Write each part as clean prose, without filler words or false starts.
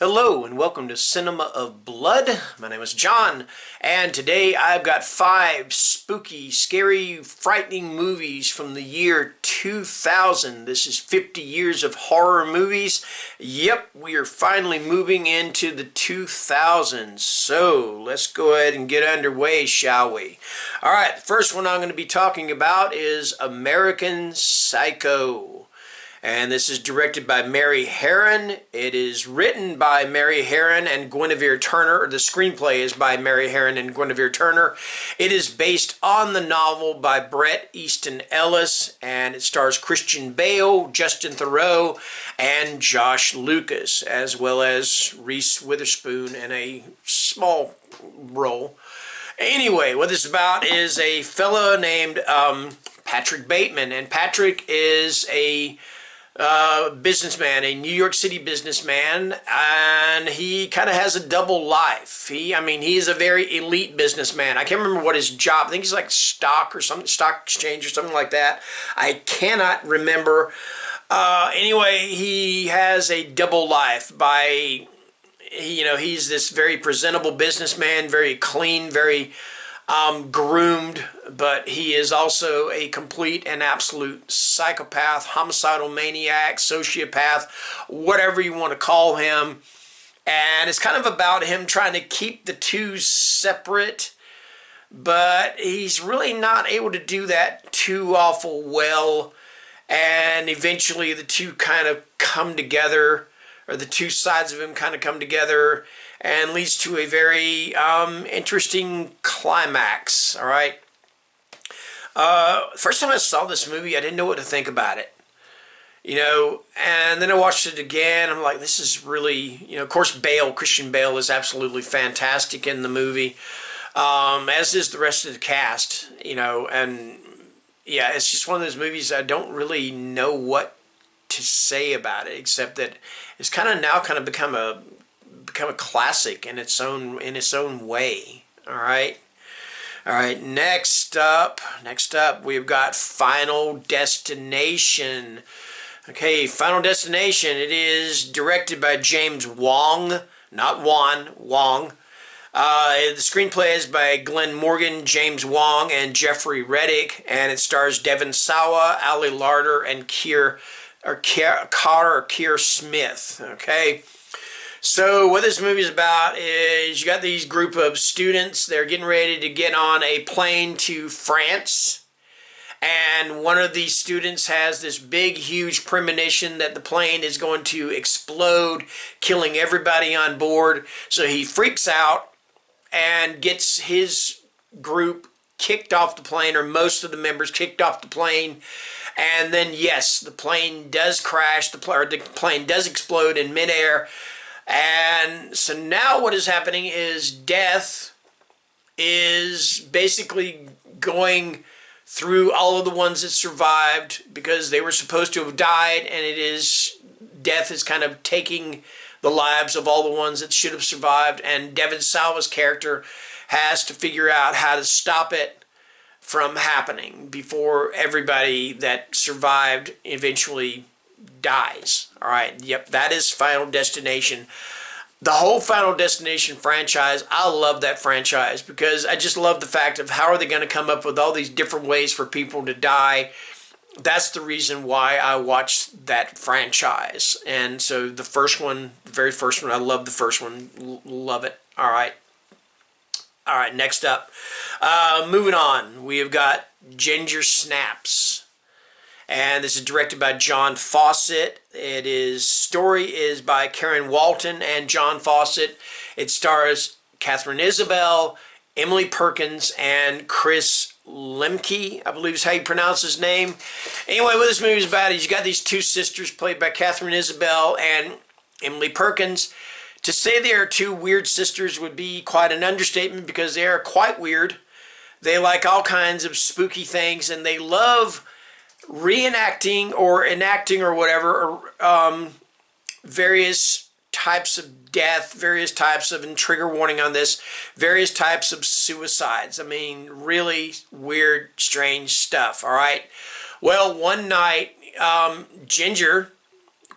Hello and welcome to Cinema of Blood. My name is John, and today I've got 5 spooky, scary, frightening movies from the year 2000. This is 50 years of horror movies. Yep, we are finally moving into the 2000s. So let's go ahead and get underway, shall we? Alright, the first one I'm going to be talking about is American Psycho. And this is directed by Mary Harron. It is written by Mary Harron and Guinevere Turner. The screenplay is by Mary Harron and Guinevere Turner. It is based on the novel by Bret Easton Ellis, and it stars Christian Bale, Justin Theroux, and Josh Lucas, as well as Reese Witherspoon in a small role. Anyway, what this is about is a fellow named Patrick Bateman, and Patrick is a businessman, a New York City businessman, and he kind of has a double life. He is a very elite businessman. I can't remember what his job. I think he's like stock exchange or something like that. I cannot remember. Anyway, he has a double life he's this very presentable businessman, very clean, very groomed, but he is also a complete and absolute psychopath, homicidal maniac, sociopath, whatever you want to call him. And it's kind of about him trying to keep the two separate, but he's really not able to do that too awful well. And eventually the two kind of come together, or the two sides of him kind of come together, and leads to a very interesting climax. All right. First time I saw this movie, I didn't know what to think about it. And then I watched it again. I'm like, this is really, of course, Christian Bale is absolutely fantastic in the movie, as is the rest of the cast. And yeah, it's just one of those movies I don't really know what to say about it, except that it's kind of become a classic in its own way. All right. Next up, we've got Final Destination. Okay, Final Destination. It is directed by James Wong, not Wan, Wong. The screenplay is by Glenn Morgan, James Wong, and Jeffrey Reddick, and it stars Devon Sawa, Ali Larter, and Keir Smith. Okay. So what this movie is about is you got these group of students. They're getting ready to get on a plane to France. And one of these students has this big, huge premonition that the plane is going to explode, killing everybody on board. So he freaks out and gets his group kicked off the plane, or most of the members kicked off the plane. And then, yes, the plane does crash. The plane does explode in midair. And so now what is happening is Death is basically going through all of the ones that survived, because they were supposed to have died, and Death is kind of taking the lives of all the ones that should have survived, and Devon Sawa's character has to figure out how to stop it from happening before everybody that survived eventually dies. All right, yep, that is Final Destination. The whole Final Destination franchise, I love that franchise, because I just love the fact of how are they going to come up with all these different ways for people to die. That's the reason why I watched that franchise. And so the very first one, I love the first one. Love it. All right, next up. Moving on, we have got Ginger Snaps. And this is directed by John Fawcett. Story is by Karen Walton and John Fawcett. It stars Catherine Isabel, Emily Perkins, and Chris Lemke, I believe is how you pronounce his name. Anyway, what this movie is about is you got these two sisters played by Catherine Isabel and Emily Perkins. To say they are two weird sisters would be quite an understatement, because they are quite weird. They like all kinds of spooky things, and they love reenacting or enacting or whatever, various types of death, various types of, and trigger warning on this, various types of suicides. I mean, really weird, strange stuff, all right? Well, one night, Ginger,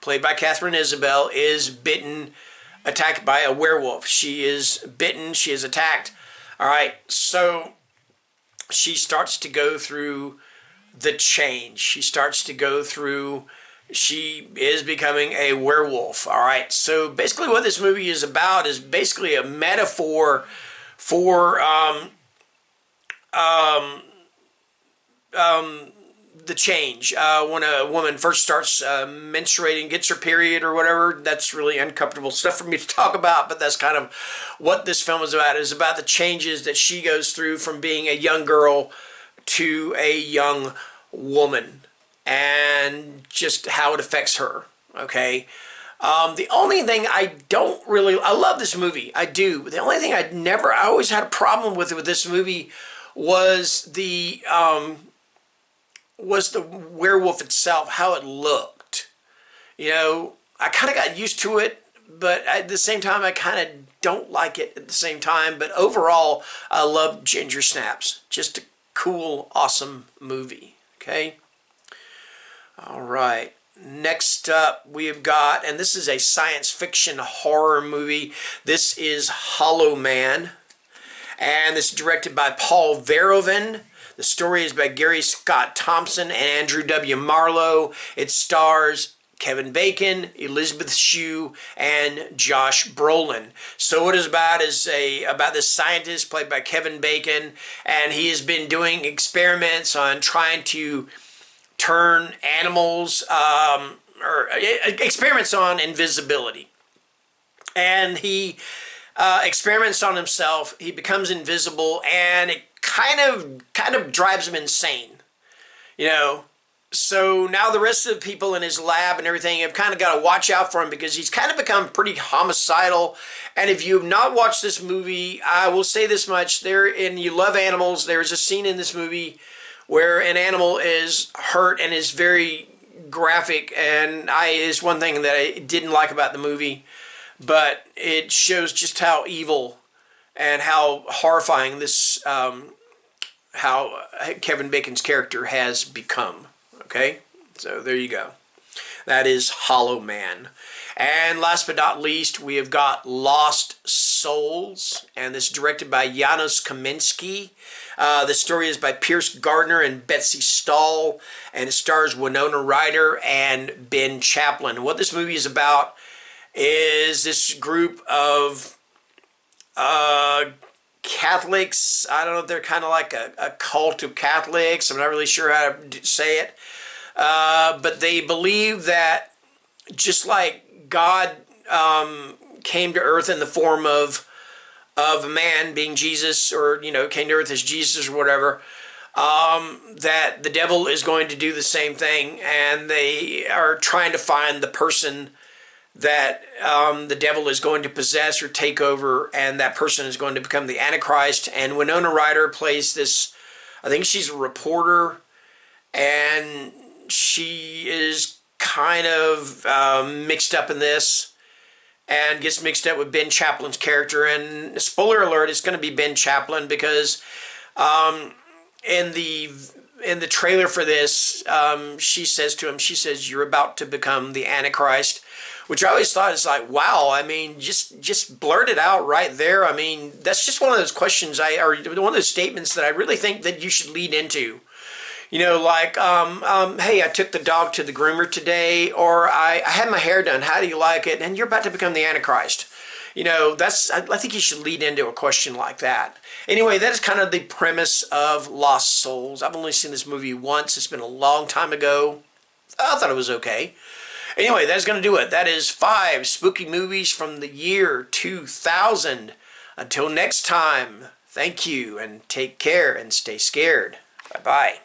played by Catherine Isabel, is bitten attacked by a werewolf. She is bitten. She is attacked. All right. So she starts to go through the change. She starts to go through. She is becoming a werewolf. All right. So basically, what this movie is about is basically a metaphor for the change. When a woman first starts menstruating, gets her period or whatever, that's really uncomfortable stuff for me to talk about, but that's kind of what this film is about. It's about the changes that she goes through from being a young girl to a young woman and just how it affects her. Okay. The only thing I love this movie. I do. But the only thing I always had a problem with this movie was the werewolf itself, how it looked. You know, I kind of got used to it, but at the same time, I kind of don't like it at the same time. But overall, I love Ginger Snaps. Just a cool, awesome movie. Okay. All right. Next up, we have got, and this is a science fiction horror movie. This is Hollow Man. And this is directed by Paul Verhoeven. The story is by Gary Scott Thompson and Andrew W. Marlowe. It stars Kevin Bacon, Elizabeth Shue, and Josh Brolin. So what it's about is about this scientist played by Kevin Bacon, and he has been doing experiments on trying to turn animals, or experiments on invisibility. And he experiments on himself. He becomes invisible, and it kind of drives him insane, you know. So now the rest of the people in his lab and everything have kind of got to watch out for him because he's kind of become pretty homicidal. And if you have not watched this movie, I will say this much: and you love animals, there's a scene in this movie where an animal is hurt and is very graphic, and is one thing that I didn't like about the movie. But it shows just how evil and how horrifying this, how Kevin Bacon's character has become. Okay, so there you go. That is Hollow Man. And last but not least, we have got Lost Souls, and this is directed by Janusz Kaminski. The story is by Pierce Gardner and Betsy Stahl, and it stars Winona Ryder and Ben Chaplin. What this movie is about is this group of Catholics. I don't know if they're kind of like a cult of Catholics. I'm not really sure how to say it. But they believe that just like God came to earth in the form of a man, being Jesus, or, you know, came to earth as Jesus or whatever, that the devil is going to do the same thing, and they are trying to find the person that the devil is going to possess or take over, and that person is going to become the Antichrist. And Winona Ryder plays this, I think she's a reporter, and she is kind of mixed up in this and gets mixed up with Ben Chaplin's character. And spoiler alert, it's going to be Ben Chaplin, because in the trailer for this, she says to him, she says, "You're about to become the Antichrist," which I always thought is like, wow, I mean, just blurt it out right there. I mean, that's just one of those questions or one of those statements that I really think that you should lead into. You know, like, hey, I took the dog to the groomer today, or I had my hair done. How do you like it? And you're about to become the Antichrist. You know, I think you should lead into a question like that. Anyway, that is kind of the premise of Lost Souls. I've only seen this movie once. It's been a long time ago. I thought it was okay. Anyway, that's going to do it. That is 5 spooky movies from the year 2000. Until next time, thank you, and take care, and stay scared. Bye-bye.